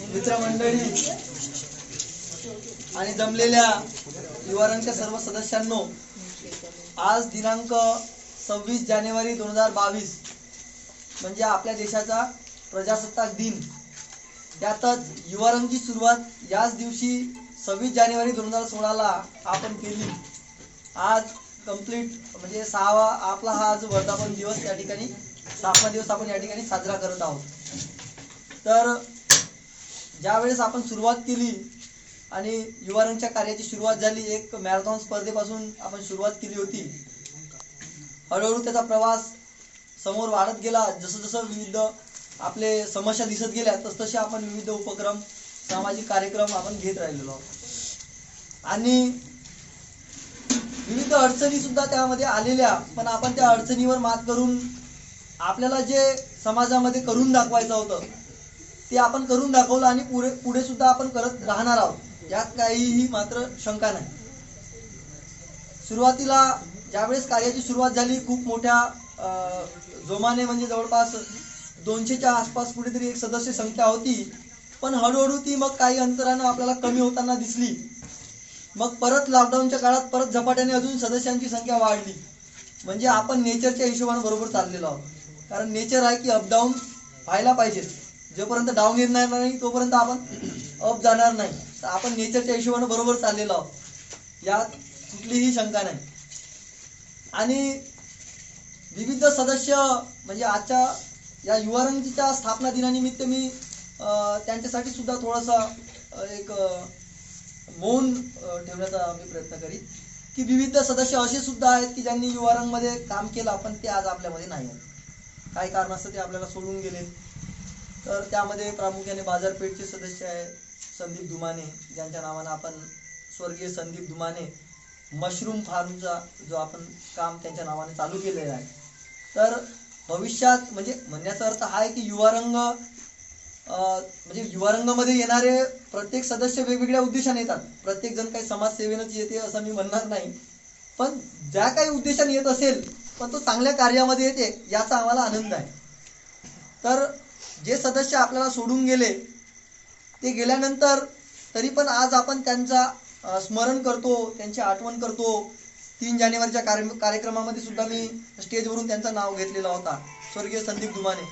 मित्रमंडळी आणि जमलेल्या युवारंगच्या सर्व सदस्यांनो, आज दिनांक 26 जानेवारी 2022 म्हणजे आपल्या देशाचा प्रजासत्ताक दिन. त्यातच युवारंगची सुरुवात याच दिवशी 26 जानेवारी 2016 ला आपण केली. आज कंप्लीट म्हणजे 6वा आपला हा जो वर्धापन दिवस या ठिकाणी स्थापना दिवस आपण या ठिकाणी साजरा करत आहोत. तर ज्यावेळेस आपण सुरुवात केली आणि युवारंगच्या कार्याची सुरुवात झाली, एक मॅरेथॉन स्पर्धेपासून आपण सुरुवात केली होती. हळूहळू त्याचा प्रवास समोर वाढत गेला. जसं जसं विविध आपले समस्या दिसत गेल्या तसतसे आपण विविध उपक्रम, सामाजिक कार्यक्रम आपण घेत राहिलेलो आहोत आणि विविध अडचणी सुद्धा त्यामध्ये आलेल्या. पण आपण त्या अडचणीवर मात करून आपल्याला जे समाजामध्ये करून दाखवायचं होतं ते आपण करून दाखवलं आणि पुढे सुद्धा आपण करत राहणार आहोत, यात काहीही मात्र शंका नाही. सुरुवातीला ज्यावेळेस कार्याची सुरुवात झाली, खूप मोठ्या जोमाने म्हणजे जवळपास 200च्या आसपास कुठेतरी एक सदस्य संख्या होती. पण हळूहळू ती मग काही अंतरानं आपल्याला कमी होताना दिसली. मग परत लॉकडाऊनच्या काळात परत झपाट्याने अजून सदस्यांची संख्या वाढली. म्हणजे आपण नेचरच्या हिशोबाने बरोबर चाललेलो आहोत. कारण नेचर आहे की अपडाऊन व्हायला पाहिजे. जोपर्यंत डाऊन येणार नाही तोपर्यंत आपण अप जाणार नाही. तर आपण नेचरच्या हिशोबाने बरोबर चाललेलो आहोत, यात कुठलीही शंका नाही. आणि विविध सदस्य म्हणजे आजच्या या युवारंगच्या स्थापना दिनानिमित्त मी त्यांच्यासाठी सुद्धा थोडासा एक मौन ठेवण्याचा मी प्रयत्न करीन की विविध सदस्य असे सुद्धा आहेत की ज्यांनी युवारंगमध्ये काम केलं, पण ते आज आपल्यामध्ये नाही आहेत. काही कारणास्तव ते आपल्याला सोडून गेले. तर त्यामध्ये प्रामुख्याने बाजारपेठचे सदस्य आहे संदीप धुमाने, ज्यांच्या नावानं आपण स्वर्गीय संदीप धुमाने मशरूम फार्मचा जो आपण काम त्यांच्या नावाने चालू केलेलं आहे. तर भविष्यात म्हणजे म्हणण्याचा अर्थ हा आहे की युवारंग म्हणजे युवारंगमध्ये येणारे प्रत्येक सदस्य वेगवेगळ्या उद्देशाने येतात. प्रत्येक जण काही समाजसेवेनंच येते असं मी म्हणणार नाही. पण ज्या काही उद्देशाने येत असेल पण तो चांगल्या कार्यामध्ये येते, याचा आम्हाला आनंद आहे. तर जे सदस्य आपल्याला सोडून गेले ते गेल्यानंतर तरी पण आज आपण त्यांचा स्मरण करतो, त्यांची आठवण करतो. 3 जानेवारीच्या कार्यक्रमामध्ये सुद्धा मी स्टेजवरून त्यांचं नाव घेतलेला होता. स्वर्गीय संदीप धुमाने,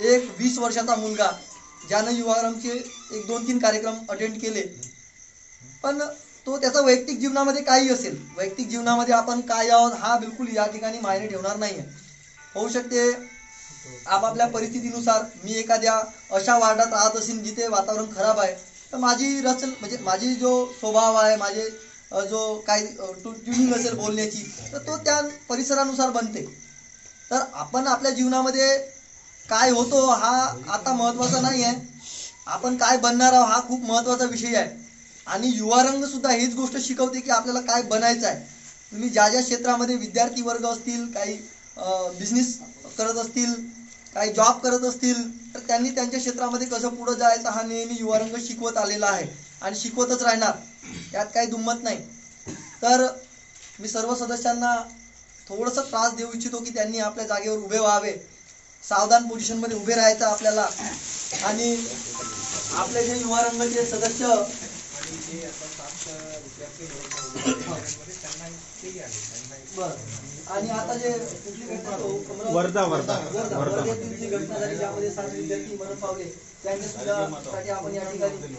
एक 20 वर्षाचा मुलगा ज्यानं युवारंगचे 1-2-3 कार्यक्रम अटेंड केले. पण तो त्याचा वैयक्तिक जीवनामध्ये काही असेल, वैयक्तिक जीवनामध्ये आपण काय आहोत हा बिलकुल या ठिकाणी मायने ठेवणार नाही. होऊ शकते आपापल्या परिस्थितीनुसार मी एखाद्या अशा वार्डात राहत असेल जिथे वातावरण खराब आहे, तर माझी रचना म्हणजे माझी जो स्वभाव आहे, माझे जो काही ट्युनिंग असेल बोलण्याची, तर तो त्या परिसरानुसार बनते. तर आपण आपल्या जीवनामध्ये काय होतो हा आता महत्त्वाचा नाही आहे, आपण काय बनणार आहोत हा खूप महत्त्वाचा विषय आहे. आणि युवारंग सुद्धा हीच गोष्ट शिकवते की आपल्याला काय बनायचं आहे. तुम्ही ज्या ज्या क्षेत्रामध्ये विद्यार्थी वर्ग असतील, काही बिझनेस करत असतील, काही जॉब करत असतील, तर त्यांनी त्यांच्या क्षेत्रामध्ये कसं पुढे जायचं हा नेहमी युवारंग शिकवत आलेला आहे आणि शिकवतच राहणार, यात काही दुम्मत नाही. तर मी सर्व सदस्यांना थोडंसं त्रास देऊ इच्छितो की त्यांनी आपल्या जागेवर उभे व्हावे, सावधान पोझिशनमध्ये उभे राहायचं आपल्याला. आणि आपले जे युवारंगचे सदस्य आणि आता जे वर्ध्यातील जी घटना झाली ज्यामध्ये 7 विद्यार्थी मरण पावले, त्यांच्यासाठी आपण या ठिकाणी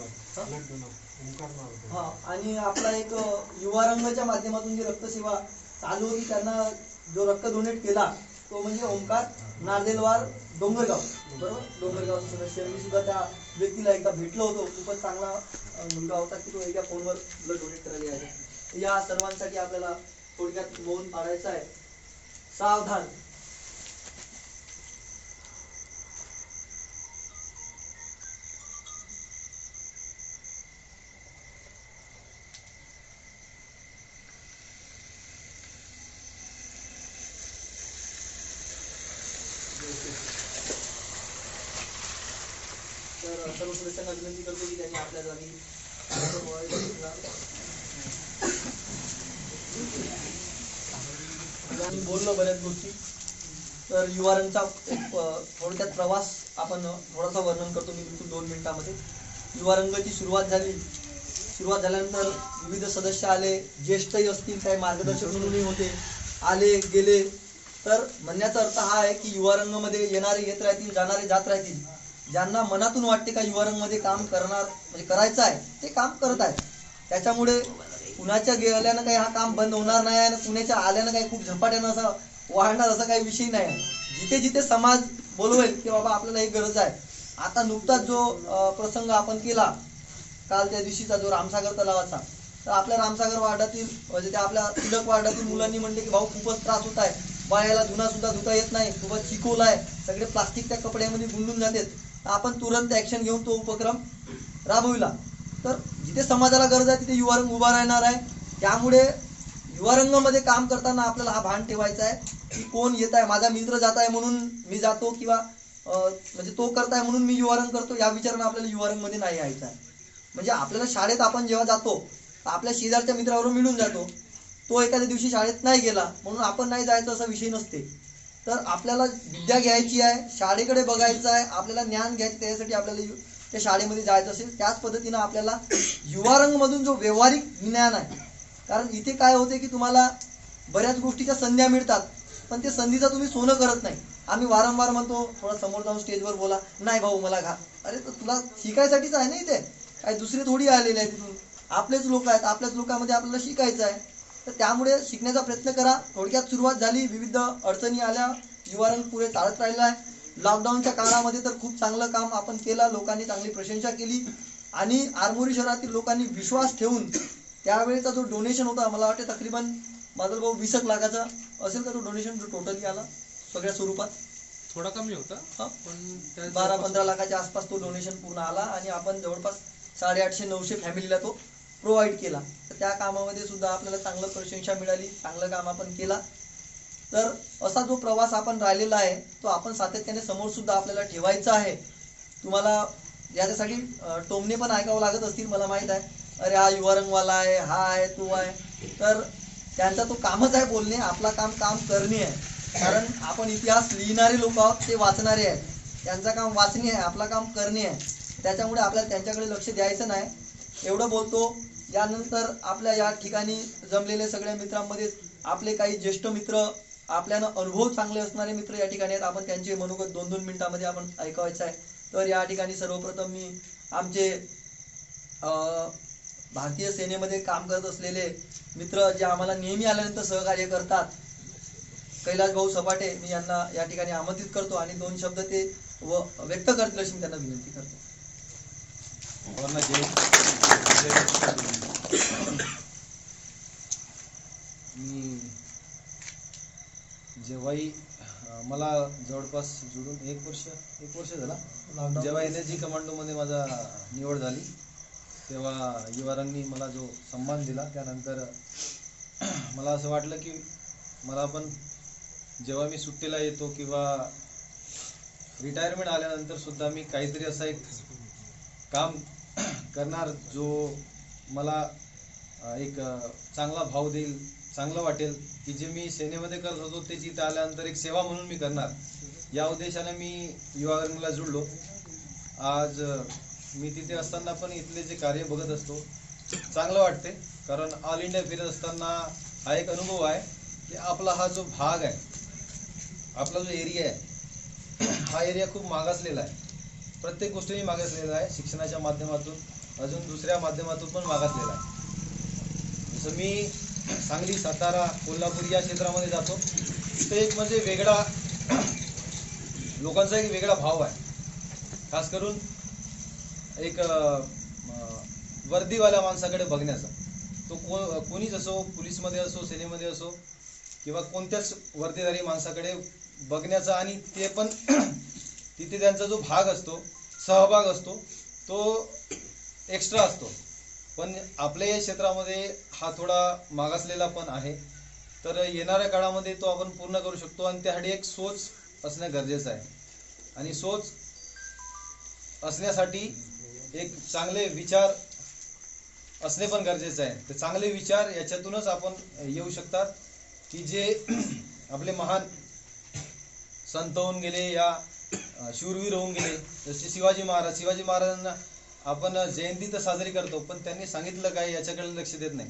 आणि आपला एक युवारंगच्या माध्यमातून जी रक्तसेवा चालू होती, त्यांना जो रक्त डोनेट केला तो म्हणजे ओंकार नारदेलवार डोंगरगाव, बरोबर, डोंगरगाव सदस्य. मी सुद्धा त्या व्यक्तीला एकदा भेटलो होतो. खूपच चांगला मुलगा होता की तो एका फोनवर ब्लड डोनेट करायला आहे. या सर्वांसाठी आपल्याला थोडक्यात मौन पाळायचं आहे. सावधान. सदस्यांना विनंती करतो की त्यांनी आपल्या जागी बोललो बऱ्याच गोष्टी. तर युवारंगचा थोडक्यात प्रवास आपण थोडासा वर्णन करतो मी बिलकुल 2 मिनिटांमध्ये. युवारंगची सुरुवात झाल्यानंतर विविध सदस्य आले, ज्येष्ठही असतील, काही मार्गदर्शक म्हणूनही होते, आले गेले. तर म्हणण्याचा अर्थ हा आहे की युवारंगमध्ये येणारे येत राहतील, जाणारे जात राहतील. ज्यांना मनातून वाटते का युवारंगमध्ये काम करणार म्हणजे करायचं आहे ते काम करत आहेत. त्याच्यामुळे कुणाच्या गेल्यानं काही हा काम बंद होणार नाही आणि कुणाच्या आल्यानं काही खूप झपाट्यानं असं वाढणार असा काही विषय नाही. जिथे जिथे समाज बोलवेल की बाबा आपल्याला एक गरज आहे. आता नुकताच जो प्रसंग आपण केला काल त्या दिवशीचा जो रामसागर तलावाचा, तर आपल्या रामसागर वार्डातील म्हणजे त्या आपल्या तिलक वार्डातील मुलांनी म्हणले की भाऊ खूपच त्रास होत आहे, बायाला धुना सुद्धा धुता येत नाही, खूपच चिखल आहे, सगळे प्लास्टिक त्या कपड्यामध्ये गुंडून जातात. आपण तुरंत ऍक्शन घेऊन तो उपक्रम राबविला. तर जिथे समाजाला गरज आहे तिथे युवारंग उभा राहणार आहे. त्यामुळे युवारंगमध्ये काम करताना आपल्याला हा भान ठेवायचा आहे की कोण येत आहे, माझा मित्र जात आहे म्हणून मी जातो किंवा म्हणजे तो करताय म्हणून मी युवारंग करतो, या विचारानं आपल्याला युवारंगमध्ये नाही यायचं आहे. म्हणजे आपल्याला शाळेत आपण जेव्हा जातो आपल्या शेजारच्या मित्राबरोबर मिळून जातो. तो एखाद्या दिवशी शाळेत नाही गेला म्हणून आपण नाही जायचं असा विषय नसते. तर आपल्याला विद्या घ्यायची आहे, शाळेकडे बघायचं आहे, आपल्याला ज्ञान घ्यायचं, त्यासाठी आपल्याला त्या शाळेमध्ये जायचं असेल. त्याच पद्धतीनं आपल्याला युवारंगमधून जो व्यावहारिक ज्ञान आहे, कारण इथे काय होते की तुम्हाला बऱ्याच गोष्टीच्या संध्या मिळतात पण ते संधीचा तुम्ही सोनं करत नाही. आम्ही वारंवार म्हणतो थोडा समोर जाऊन स्टेजवर बोला, नाही भाऊ मला घा. अरे तर तुला शिकायसाठीच आहे ना, इथे काही दुसरे थोडी आलेले आहे, तिथून आपलेच लोक आहेत, आपल्याच लोकांमध्ये आपल्याला शिकायचं आहे. तर त्यामुळे शिकण्याचा प्रयत्न करा. थोडक्यात सुरुवात झाली, विविध अडचणी आल्या, युवारंग पुढे चालत राहिलं आहे. लॉकडाऊनच्या काळामध्ये तर खूप चांगलं काम आपण केलं, लोकांनी चांगली प्रशंसा केली आणि आरमोरी शहरातील लोकांनी विश्वास ठेवून त्यावेळेचा जो डोनेशन होता, मला वाटते तकरीबन माझा भाऊ 20 लाखाचा असेल का तो डोनेशन जो टोटली आला सगळ्या स्वरूपात, थोडा कमी होता पण 12-15 लाखाच्या आसपास तो डोनेशन पूर्ण आला आणि आपण जवळपास 850-900 फॅमिलीला तो प्रोव्हाइड केला. तर त्या कामामध्ये सुद्धा आपल्याला चांगलं प्रशंसा मिळाली, चांगलं काम आपण केला. तर असा जो प्रवास आपण राहिलेला आहे तो आपण सातत्याने समोर सुद्धा आपल्याला ठेवायचा आहे. तुम्हाला याच्यासाठी टोमणे पण ऐकावं लागत असतील मला माहित आहे, अरे हा युवारंगवाला आहे, हा आहे, तो आहे. तर त्यांचा तो कामच आहे बोलणे, आपला काम करणे आहे. कारण आपण इतिहास लिहिणारे लोक आहोत, ते वाचणारे आहेत. त्यांचं काम वाचणे आहे, आपला काम करणे आहे. त्याच्यामुळे आपल्याला त्यांच्याकडे लक्ष द्यायचं नाही. एवढं बोलतो. यानंतर आपल्या या ठिकाणी जमलेले सगळ्या मित्रांमध्ये आपले काही ज्येष्ठ मित्र, आपल्याला अनुभव चांगले असणारे मित्र या ठिकाणी आहेत. आपण त्यांचे मनोगत 2-2 मिनिटांमध्ये आपण ऐकायचं आहे. तर या ठिकाणी सर्वप्रथम मी आमचे भारतीय सेनेमध्ये काम करत असलेले मित्र जे आम्हाला नेहमी आल्यानंतर सहकार्य करतात, कैलास भाऊ सपाटे, मी यांना या ठिकाणी आमंत्रित करतो आणि 2 शब्द ते व्यक्त करतील अशी मी त्यांना विनंती करतो. मी जेव्हाही मला जवळपास जोडून एक वर्ष झाला जेव्हा एनएसजी कमांडोमध्ये माझा निवड झाली तेव्हा युवारंगनी मला जो सन्मान दिला, त्यानंतर मला असं वाटलं की मला पण जेव्हा मी सुट्टीला येतो किंवा रिटायरमेंट आल्यानंतर सुद्धा मी काहीतरी असं एक काम करणार जो मला एक चांगला भाव देईल, चांगलं वाटेल की जे मी सेनेमध्ये करत होतो ते जिथे आल्यानंतर एक सेवा म्हणून मी करणार. या उद्देशाने मी युवारंगला जुळलो. आज मी तिथे असताना पण इथले जे कार्य बघत असतो चांगलं वाटते, कारण ऑल इंडिया फिरत असताना हा एक अनुभव आहे की आपला हा जो भाग आहे, आपला जो एरिया आहे, हा एरिया खूप मागासलेला आहे. प्रत्येक गोष्टीने मागासलेला आहे, शिक्षणाच्या माध्यमातून, अजून दुसऱ्या माध्यमातून पण मागासलेला आहे. जसं मी सांगली, सातारा, कोल्हापूर या क्षेत्रामध्ये जातो, तिथे एक म्हणजे वेगळा लोकांचा एक वेगळा भाव आहे. खास करून एक वर्दीवाल्या माणसाकडे बघण्याचा, तो कोणीच असो, पोलीसमध्ये असो, सेनेमध्ये असो किंवा कोणत्याच वर्दीधारी माणसाकडे बघण्याचा, आणि ते पण तिथे त्यांचा जो भाग असतो, सहभाग असतो, तो एक्स्ट्रा असतो. पण आपल्या या क्षेत्रामध्ये हा थोडा मागासलेला पण आहे. तर येणाऱ्या काळामध्ये तो आपण पूर्ण करू शकतो आणि त्यासाठी एक सोच असणं गरजेचं आहे. आणि सोच असण्यासाठी एक चांगले विचार असणे पण गरजेचं आहे. ते चांगले विचार याच्यातूनच आपण येऊ शकतात की जे आपले महान संत होऊन गेले या शूरवीर होऊन गेले. जसे शिवाजी महाराजांना आपण जयंती तर साजरी करतो, पण त्यांनी सांगितलं काय याच्याकडे लक्ष देत नाही.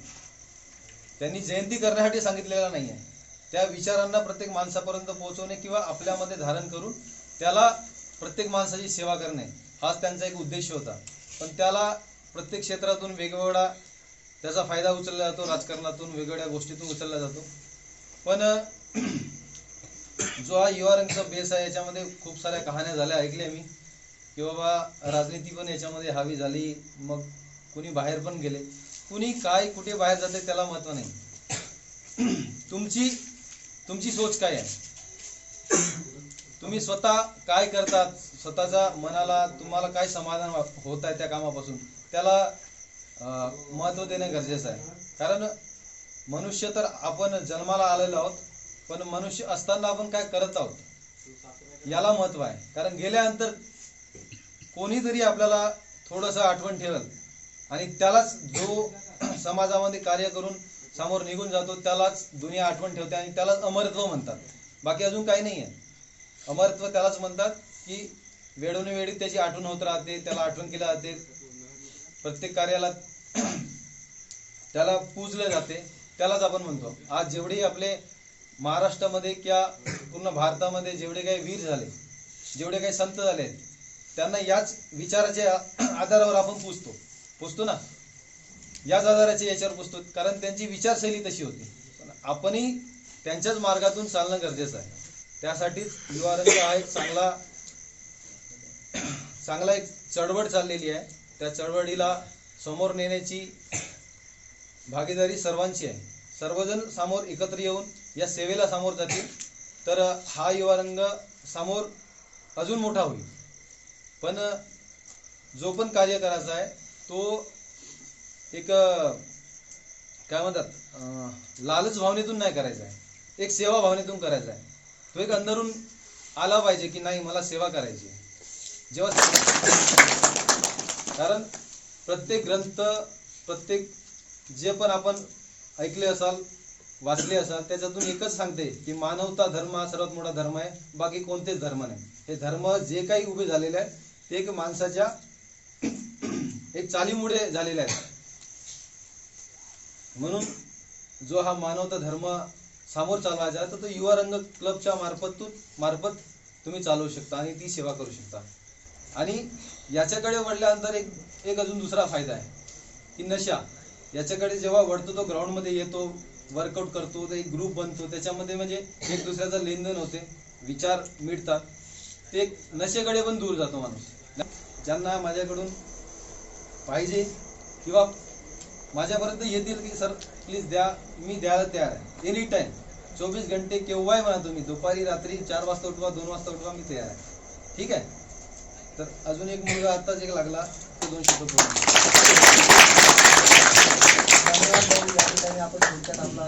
त्यांनी जयंती करण्यासाठी सांगितलेलं नाही आहे. त्या विचारांना प्रत्येक माणसापर्यंत पोहोचवणे किंवा आपल्यामध्ये धारण करून त्याला प्रत्येक माणसाची सेवा करणे हाच त्यांचा एक उद्देश होता. पण त्याला प्रत्येक क्षेत्रातून वेगवेगळा त्याचा फायदा उचलला जातो, राजकारणातून वेगवेगळ्या गोष्टीतून उचलला जातो. पण जो हा युवा रंगचा बेस आहे याच्यामध्ये खूप साऱ्या कहाण्या झाल्या, ऐकल्या मी की बाबा राजनीती पण याच्यामध्ये हवी झाली. मग कुणी बाहेर पण गेले, कुणी काय कुठे बाहेर जाते त्याला महत्व नाही. तुमची सोच काय आहे, तुम्ही स्वतः काय करतात, स्वतःच्या मनाला तुम्हाला काय समाधान होत आहे त्या कामापासून त्याला महत्व देणे गरजेचं आहे. कारण मनुष्य तर आपण जन्माला आलेलो आहोत, पण मनुष्य असताना आपण काय करत आहोत याला महत्व आहे. कारण गेल्यानंतर कोणीतरी आपल्याला थोडंसं आठवण ठेवेल आणि त्यालाच जो समाजामध्ये कार्य करून समोर निघून जातो त्यालाच दुनिया आठवण ठेवते आणि त्यालाच अमरत्व म्हणतात. बाकी अजून काही नाही आहे. अमरत्व त्यालाच म्हणतात की वेळोवेळी त्याची आठवण होत राहते, त्याला आठवण केली जाते, प्रत्येक कार्याला त्याला पूजले जाते, त्यालाच आपण म्हणतो. आज जेवढे आपले महाराष्ट्रामध्ये किंवा पूर्ण भारतामध्ये जेवढे काही वीर झाले, जेवढे काही संत झाले, त्यांना याच विचाराच्या आधारावर आपण पुजतो ना, याच आधाराच्या याच्यावर पुजतो. कारण त्यांची विचारशैली तशी होती. पण आपणही त्यांच्याच मार्गातून चालणं गरजेचं आहे. त्यासाठीच युवा रंग हा एक चांगला एक चळवळ चाललेली आहे. त्या चळवळीला समोर नेण्याची भागीदारी सर्वांची आहे. सर्वजण समोर एकत्र येऊन या सेवेला समोर जातील तर हा युवा रंग समोर अजून मोठा होईल. पण जो पण कार्य करायचा आहे तो एक काय म्हणतात लालच भावनेतून नाही करायचा आहे, एक सेवा भावनेतून करायचा आहे. तो एक अंदरून आला पाहिजे की नाही मला सेवा करायची आहे. कारण प्रत्येक ग्रंथ, प्रत्येक जे पण आपण ऐकले असाल, वाचले असाल, त्याच्यातून एकच सांगते की मानवता धर्म हा सर्वात मोठा धर्म आहे, बाकी कोणतेच धर्म नाही. हे धर्म जे काही उभे झालेले आहेत ते एक माणसाच्या एक चालीमुळे झालेले आहेत. म्हणून जो हा मानवता धर्म समोर चालवायचा तर तो युवा रंग क्लबच्या मार्फत तुम्ही चालवू शकता आणि ती सेवा करू शकता. आणि याच्याकडे वळल्यानंतर एक अजून दुसरा फायदा आहे की नशा याच्याकडे जेव्हा वळतो तो ग्राउंडमध्ये येतो, वर्कआउट करतो, एक ग्रुप बनतो, त्याच्यामध्ये म्हणजे एक दुसऱ्याचा लेनदेन होते, विचार मिळतात, ते एक नशेकडे पण दूर जातो माणूस. ज्यांना माझ्याकडून पाहिजे किंवा माझ्यापर्यंत येतील की सर प्लीज द्या, मी द्यायला तयार आहे. एनी टाइम 24 घंटे केव्हाही म्हणा तुम्ही, दुपारी रात्री 4 वाजता उठवा, 2 वाजता उठवा, मी तयार आहे. ठीक आहे. तर अजून एक मुलगा आताच एक लागला, तो 2 शब्द बोलतो. या ठिकाणी आपण थोडक्यात आपला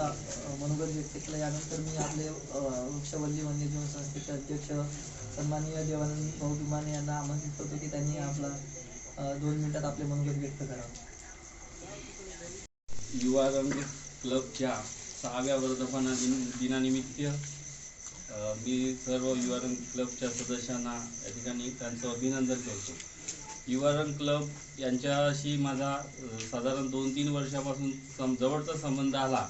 मनोगत व्यक्त केला. यानंतर मी आपले वृक्षवल्ली वन्यजीवन संस्थेचे अध्यक्ष सन्माननीय देवानंद भाऊ विमाने यांना आमंत्रित करतो की त्यांनी आपला 2 मिनिटात आपले मनोगत व्यक्त करावे. युवा रंग क्लबच्या 6व्या वर्धापन दिनानिमित्त मी सर्व युवा रंग क्लबच्या सदस्यांना या ठिकाणी त्यांचं अभिनंदन करतो. युवा रंग क्लब यांच्याशी माझा साधारण 2-3 वर्षापासून जवळचा संबंध आला.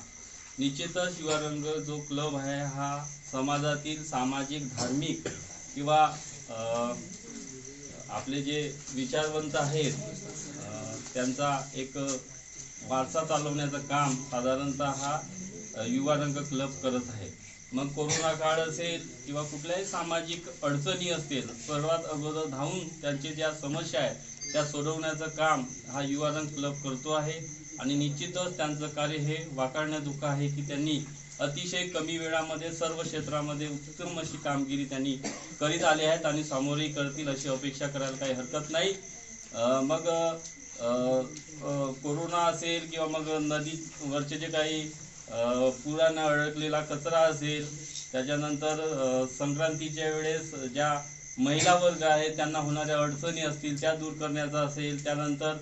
निश्चितच युवा रंग जो क्लब आहे हा समाजातील सामाजिक, धार्मिक किंवा आपले जे विचारवंत आहेत त्यांचा एक वारसा चालवण्याचं काम साधारणतः हा युवा रंग क्लब करत आहे. मग कोरोना काळ असेल किंवा कुठल्याही सामाजिक अडचणी असतील, सर्वात अगोदर धावून त्यांची ज्या समस्या आहेत त्या सोडवण्याचं काम हा युवा रंग क्लब करतो आहे. आणि निश्चितच त्यांचं कार्य हे वाखाणण्याजोगं आहे की त्यांनी अतिशय कमी वेळामध्ये सर्व क्षेत्रामध्ये उत्तम अशी कामगिरी त्यांनी करीत आले आहेत आणि समोरही करतील अशी अपेक्षा करायला काही हरकत नाही. मग कोरोना असेल किंवा मग नदीवरचे जे काही पुरानं अडकलेला कचरा असेल, त्याच्यानंतर संक्रांतीच्या वेळेस ज्या महिला वर्ग आहे त्यांना होणाऱ्या अडचणी असतील त्या दूर करण्याचा असेल, त्यानंतर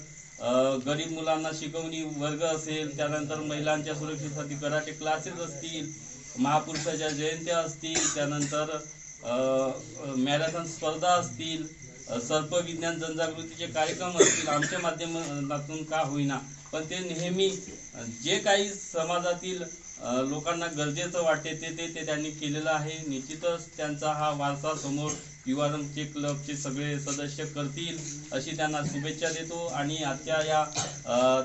गरीब मुलांना शिकवणी वर्ग असेल, त्यानंतर महिलांच्या सुरक्षेसाठी कराटे क्लासेस असतील, महापुरुषाच्या जयंत्या असतील, त्यानंतर मॅरेथॉन स्पर्धा असतील, सर्पविज्ञान जनजागृतीचे कार्यक्रम असतील, आमच्या माध्यमातून का होईना पण ते नेहमी जे काही समाजातील लोकांना गरजेचं वाटते ते त्यांनी केलेलं आहे. निश्चितच त्यांचा हा वारसा समोर युवारंगचे क्लबचे सगळे सदस्य करतील अशी त्यांना शुभेच्छा देतो. आणि आजच्या या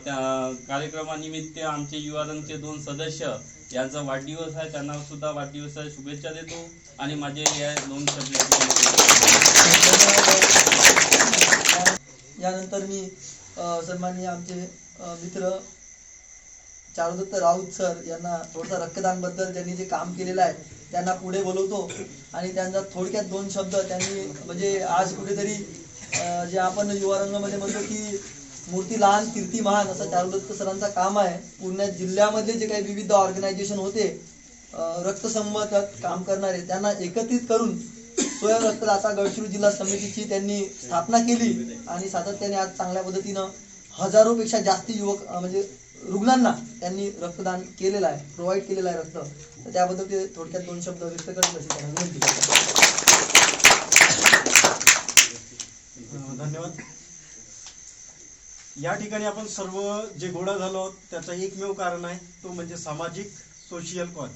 त्या कार्यक्रमानिमित्त आमचे युवारंगचे 2 सदस्य यांचा वाढदिवस आहे, त्यांना सुद्धा वाढदिवसाच्या शुभेच्छा देतो आणि माझे या 2 शब्द. यानंतर मी सन्माननीय आमचे मित्र चारुदत्त राऊत सर यांना थोडसा रक्तदान बद्दल त्यांनी जे काम केलेलं आहे त्यांना पुढे बोलवतो आणि त्यांचा थोडक्यात 2 शब्द त्यांनी म्हणजे आज कुठेतरी जे आपण युवारंगामध्ये म्हणतो की मूर्ती लहान कीर्ती महान असं चारुदत्त सरांचं काम आहे. पूर्ण जिल्ह्यामध्ये जे काही विविध ऑर्गनायझेशन होते रक्तसंबंधात काम करणारे त्यांना एकत्रित करून स्वयं रक्तदाता गडचिरोली जिल्हा समितीची त्यांनी स्थापना केली आणि सातत्याने आज चांगल्या पद्धतीनं हजारोपेक्षा जास्ती युवक म्हणजे रुग्णांना त्यांनी रक्तदान केलेलं आहे, प्रोव्हाइड केलेलं आहे रक्त. तर त्याबद्दल ते थोडक्यात 2 शब्द व्यक्त करत असे त्यांना विनंती करतो. धन्यवाद. या ठिकाणी आपण सर्व जे गोळा झालो आहोत त्याचं एकमेव कारण आहे, तो म्हणजे सामाजिक सोशियल कॉज.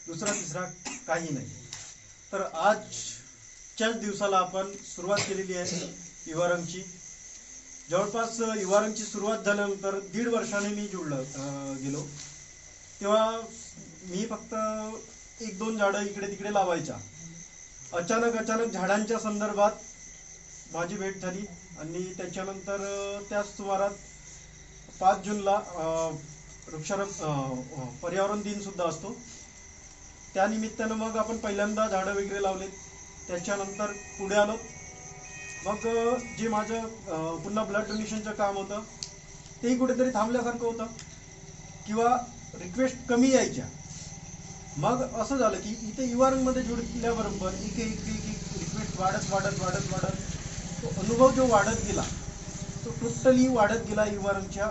दुसरा तिसरा काही नाही. तर आजच्याच दिवसाला आपण सुरुवात केलेली आहे युवारंगची. जवळपास युवारंगची सुरुवात झाल्यानंतर 1.5 वर्षाने मी गेलो. तेव्हा मी फक्त 1-2 झाडं इकडे तिकडे लावायच्या. अचानक झाडांच्या संदर्भात माझी भेट झाली आणि त्याच्यानंतर त्याच सुमारात 5 जूनला पर्यावरण दिन सुद्धा असतो. त्यानिमित्तानं मग आपण पहिल्यांदा झाडं वगैरे लावलेत. त्याच्यानंतर पुढे आलो. मग जे माझं पुन्हा ब्लड डोनेशनचं काम होतं तेही कुठेतरी थांबल्यासारखं होतं किंवा रिक्वेस्ट कमी यायच्या. मग असं झालं की इथे युवारंगमध्ये जुळल्याबरोबर एक रिक्वेस्ट वाढत तो अनुभव जो वाढत गेला तो टोटली वाढत गेला युवारंगच्या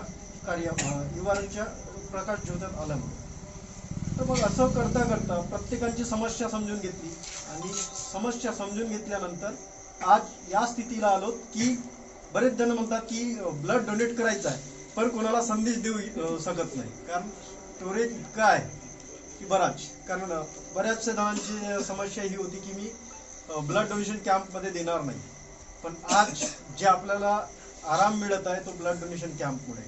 प्रकाश ज्योतात आल्यामुळे. तर मग असं करता प्रत्येकाची समस्या समजून घेतली आणि समस्या समजून घेतल्यानंतर आज या स्थितीला आलो की बरेच जण म्हणतात की ब्लड डोनेट करायचं आहे पण कोणाला संदेश देऊ शकत नाही, कारण स्टोरेज इतकं आहे की कारण बऱ्याचशा जणांची समस्या ही होती की मी ब्लड डोनेशन कॅम्पमध्ये देणार नाही. पण आज जे आपल्याला आराम मिळत आहे तो ब्लड डोनेशन कॅम्पमुळे.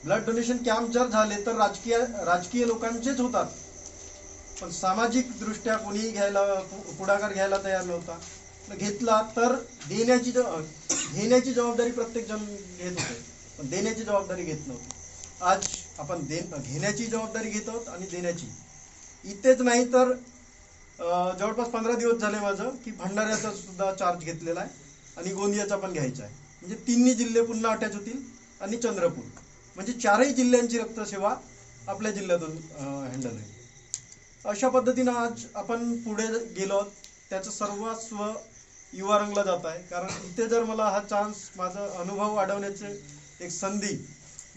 ब्लड डोनेशन कॅम्प जर झाले तर राजकीय लोकांचेच होतात, पण सामाजिक दृष्ट्या कोणी पुढाकार घ्यायला तयार नव्हता. घेतला तर घेण्याची जबाबदारी प्रत्येक जण घेत होते, पण देण्याची जबाबदारी घेत नव्हती. आज आपण घेण्याची जबाबदारी घेत आहोत आणि देण्याची. इथेच नाही तर जवळपास 15 दिवस झाले माझं की भंडाऱ्याचा सुद्धा चार्ज घेतलेला आहे आणि गोंदियाचा पण घ्यायचा आहे. म्हणजे 3 जिल्हे पुन्हा अटॅच होतील आणि चंद्रपूर, म्हणजे 4ही जिल्ह्यांची रक्तसेवा आपल्या जिल्ह्यातून हँडल आहे. अशा पद्धतीनं आज आपण पुढे गेलो. त्याचं सर्वस्व युवारंगला जात आहे, कारण इथे जर मला हा चान्स माझा अनुभव वाढवण्याची एक संधी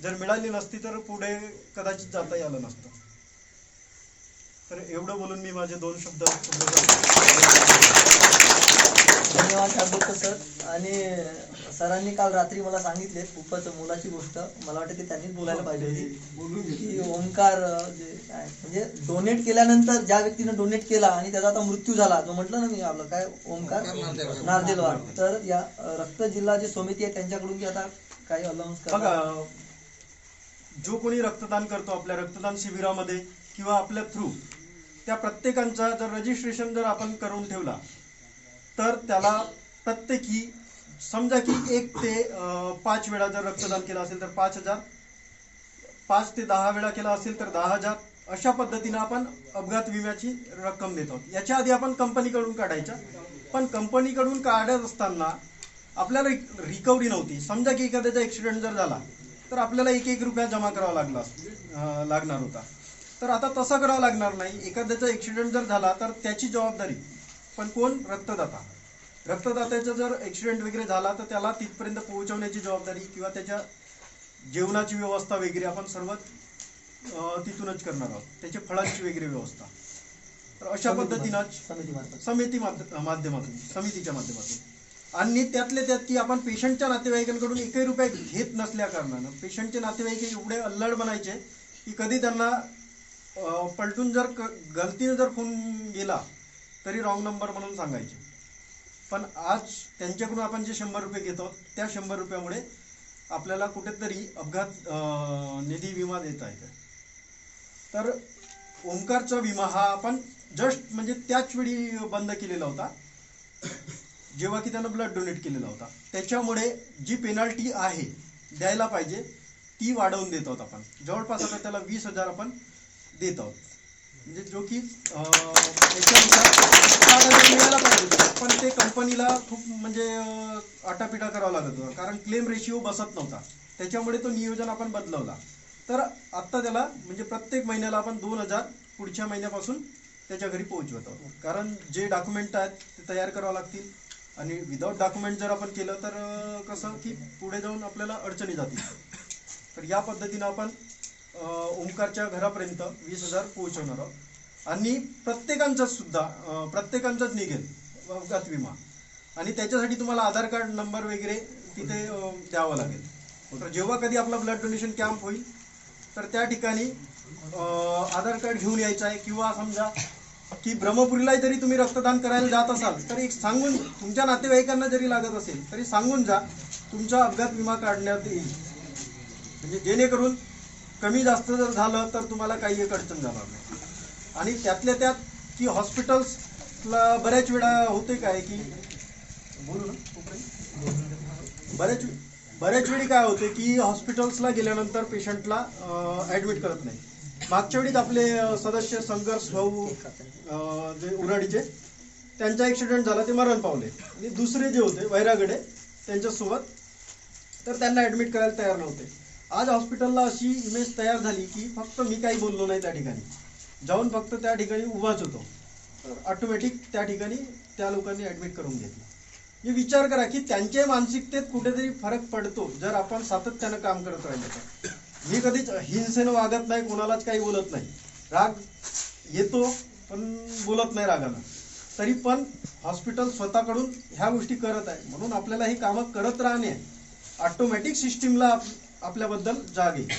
जर मिळाली नसती तर पुढे कदाचित जाता आलं नसतं. तर एवढं बोलून मी माझे 2 शब्द धन्यवाद चारुदत्त सर. आणि सरांनी काल रात्री मला सांगितले खूपच मुलाची गोष्ट, मला वाटतं ते त्यांनीच बोलायला पाहिजे होती की ओंकार म्हणजे डोनेट केल्यानंतर ज्या व्यक्तीने डोनेट केला आणि त्याचा आता मृत्यू झाला, जो म्हटलं ना मी आपलं काय ओंकार नारदेलवार, तर या रक्त जिल्हा जी समिती आहे त्यांच्याकडून की आता काही अलाउन्स बघा, जो कोणी रक्तदान करतो आपल्या रक्तदान शिबिरामध्ये किंवा आपल्या थ्रू, त्या प्रत्येकांचा जर रजिस्ट्रेशन जर आपण करून ठेवला तर त्याला प्रत्येकी समजा की 1 ते 5 वेळा जर रक्तदान केलं असेल तर 5,000, 5 ते 10 वेळा केला असेल तर 10,000, अशा पद्धतीनं आपण अपघात विम्याची रक्कम देतो. याच्या आधी आपण कंपनीकडून काढायच्या, पण कंपनीकडून काढत असताना आपल्याला रिकव्हरी नव्हती. समजा की एखाद्याचा ॲक्सिडेंट जर झाला तर आपल्याला 1-1 रुपया जमा करावा लागणार होता. तर आता तसं करावं लागणार नाही. एखाद्याचा ॲक्सिडेंट जर झाला तर त्याची जबाबदारी पण कोण? रक्तदाता. रक्तदात्याचा जर ऍक्सिडेंट वगैरे झाला तर त्याला तिथपर्यंत पोहोचवण्याची जबाबदारी किंवा त्याच्या जेवणाची व्यवस्था वगैरे आपण सर्व तिथूनच करणार आहोत, त्याच्या फळांची वगैरे व्यवस्था. तर अशा पद्धतीनं समितीच्या माध्यमातून आणि त्यातल्या त्यात की आपण पेशंटच्या नातेवाईकांकडून एकही रुपये घेत नसल्या कारणानं पेशंटचे नातेवाईक एवढे अल्लड बनायचे की कधी त्यांना पलटून जर गलतीने जर फोन गेला तरी रॉंग नंबर म्हणून सांगायचे. पण आज त्यांच्याकडून आपण जे 100 रुपये घेतो त्या 100 रुपयामुळे आपल्याला कुठेतरी अपघात निधी विमा देता येतो. तर ओंकारचा विमा हा आपण जस्ट म्हणजे त्याच वेळी बंद केलेला होता जेव्हा की त्यानं ब्लड डोनेट केलेला होता. त्याच्यामुळे जी पेनल्टी आहे द्यायला पाहिजे ती वाढवून देत आहोत आपण. जवळपास आता त्याला 20,000 आपण देत आहोत, म्हणजे जो की त्याच्यानुसार 60,000 मिळायला पाहिजे. पण ते कंपनीला खूप म्हणजे आटापिटा करावा लागत होता कारण क्लेम रेशिओ बसत नव्हता. त्याच्यामुळे तो नियोजन आपण बदलवला. तर आत्ता त्याला म्हणजे प्रत्येक महिन्याला आपण 2,000 पुढच्या महिन्यापासून त्याच्या घरी पोहोचवत आहोत. कारण जे डॉक्युमेंट आहेत ते तयार करावं लागतील आणि विदाऊट डॉक्युमेंट जर आपण केलं तर कसं की पुढे जाऊन आपल्याला अडचणी जातील. तर या पद्धतीनं आपण ओंकारच्या घरापर्यंत 20,000 पोहोचवणार आहोत आणि प्रत्येकांचाच निघेल अपघात विमा. आणि त्याच्यासाठी तुम्हाला आधार कार्ड नंबर वगैरे तिथे द्यावा लागेल. तर जेव्हा कधी आपला ब्लड डोनेशन कॅम्प होईल तर त्या ठिकाणी आधार कार्ड घेऊन यायचं आहे. किंवा समजा की ब्रह्मपुरीला जरी तुम्ही रक्तदान करायला जात असाल तर एक सांगून तुमच्या नातेवाईकांना जरी लागत असेल तरी सांगून जा, तुमचा अपघात विमा काढण्यात येईल. म्हणजे जेणेकरून कमी जास्त जर झालं तर तुम्हाला काही एक अडचण जाणार नाही. आणि त्यातल्या त्यात की हॉस्पिटल्सला बऱ्याच वेळा होते काय की बोलू ना बऱ्याच वेळी काय होते की हॉस्पिटल्सला गेल्यानंतर पेशंटला ॲडमिट करत नाही. मागच्या वेळीच आपले सदस्य संघर्ष भाऊ जे उराडीचे त्यांचा ॲक्सिडेंट झाला, ते मरण पावले. आणि दुसरे जे होते वैरागडे त्यांच्यासोबत तर त्यांना ॲडमिट करायला तयार नव्हते. आज हॉस्पिटलला अशी इमेज तयार झाली की फक्त मी काही बोललो नाही, त्या ठिकाणी जाऊन फक्त त्या ठिकाणी उभाच होतो तर ऑटोमॅटिक त्या ठिकाणी त्या लोकांनी ॲडमिट करून घेतलं. हे विचार करा की त्यांच्या मानसिकतेत कुठेतरी फरक पडतो जर आपण सातत्यानं काम करत राहिलो तर. मी कधीच हिंसेनं वागत नाही, कोणालाच काही बोलत नाही. राग येतो पण बोलत नाही रागानं. तरी पण हॉस्पिटल स्वतःकडून ह्या गोष्टी करत आहे म्हणून आपल्याला ही कामं करत राहणे ऑटोमॅटिक सिस्टीमला आपल्याबद्दल जाग येईल.